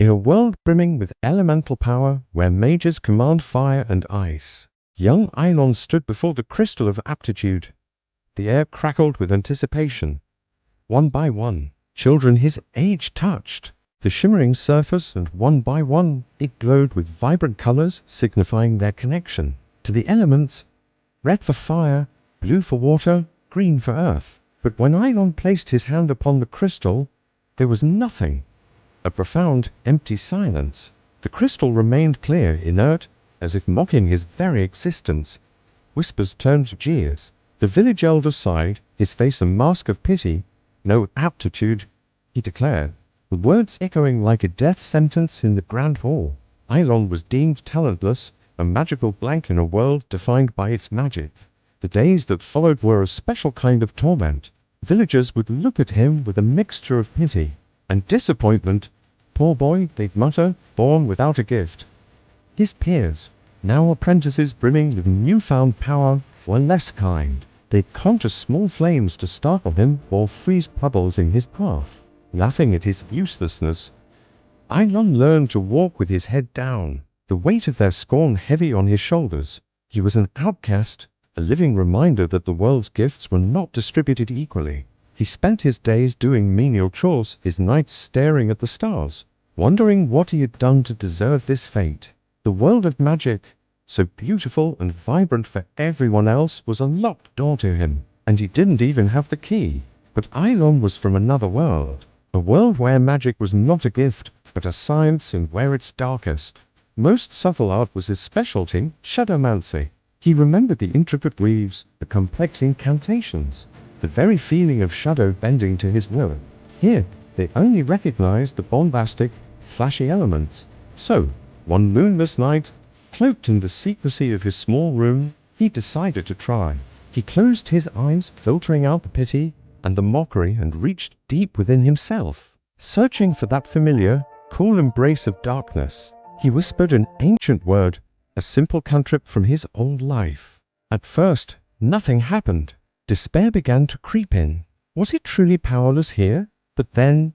In a world brimming with elemental power, where mages command fire and ice, young Ailon stood before the crystal of aptitude. The air crackled with anticipation. One by one, children his age touched the shimmering surface, and one by one it glowed with vibrant colors signifying their connection to the elements: red for fire, blue for water, green for earth. But when Ailon placed his hand upon the crystal, there was nothing. A profound, empty silence. The crystal remained clear, inert, as if mocking his very existence. Whispers turned to jeers. The village elder sighed, his face a mask of pity. "No aptitude," he declared, the words echoing like a death sentence in the grand hall. Ailon was deemed talentless, a magical blank in a world defined by its magic. The days that followed were a special kind of torment. Villagers would look at him with a mixture of pity and disappointment. "Poor boy," they'd mutter, "born without a gift." His peers, now apprentices brimming with newfound power, were less kind. They'd conjure small flames to startle him or freeze puddles in his path, laughing at his uselessness. Ailon learned to walk with his head down, the weight of their scorn heavy on his shoulders. He was an outcast, a living reminder that the world's gifts were not distributed equally. He spent his days doing menial chores, his nights staring at the stars, wondering what he had done to deserve this fate. The world of magic, so beautiful and vibrant for everyone else, was a locked door to him, and he didn't even have the key. But Ailon was from another world, a world where magic was not a gift, but a science, and where its darkest, most subtle art was his specialty: shadowmancy. He remembered the intricate weaves, the complex incantations, the very feeling of shadow bending to his will. Here, they only recognized the bombastic, flashy elements. So, one moonless night, cloaked in the secrecy of his small room, he decided to try. He closed his eyes, filtering out the pity and the mockery, and reached deep within himself, searching for that familiar, cool embrace of darkness. He whispered an ancient word, a simple cantrip from his old life. At first, nothing happened. Despair began to creep in. Was he truly powerless here? But then,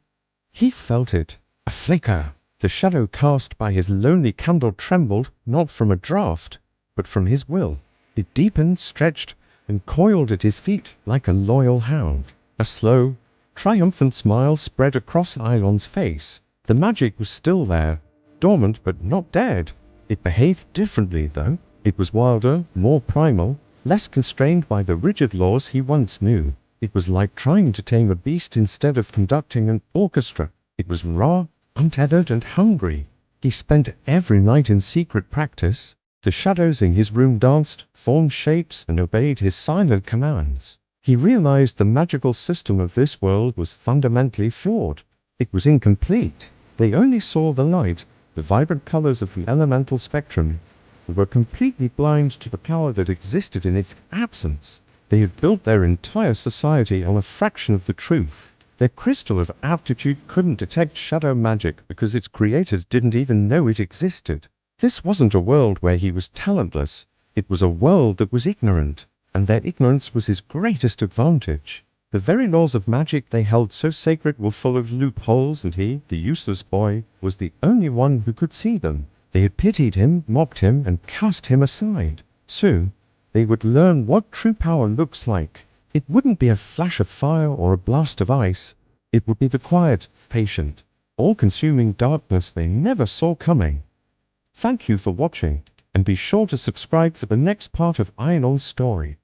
he felt it. A flicker. The shadow cast by his lonely candle trembled, not from a draught, but from his will. It deepened, stretched, and coiled at his feet like a loyal hound. A slow, triumphant smile spread across Ailon's face. The magic was still there, dormant but not dead. It behaved differently, though. It was wilder, more primal, less constrained by the rigid laws he once knew. It was like trying to tame a beast instead of conducting an orchestra. It was raw, untethered, and hungry. He spent every night in secret practice. The shadows in his room danced, formed shapes, and obeyed his silent commands. He realized the magical system of this world was fundamentally flawed. It was incomplete. They only saw the light, the vibrant colors of the elemental spectrum, and were completely blind to the power that existed in its absence. They had built their entire society on a fraction of the truth. Their crystal of aptitude couldn't detect shadow magic because its creators didn't even know it existed. This wasn't a world where he was talentless. It was a world that was ignorant, and their ignorance was his greatest advantage. The very laws of magic they held so sacred were full of loopholes, and he, the useless boy, was the only one who could see them. They had pitied him, mocked him, and cast him aside. Soon, they would learn what true power looks like. It wouldn't be a flash of fire or a blast of ice. It would be the quiet, patient, all-consuming darkness they never saw coming. Thank you for watching, and be sure to subscribe for the next part of Ailon's story.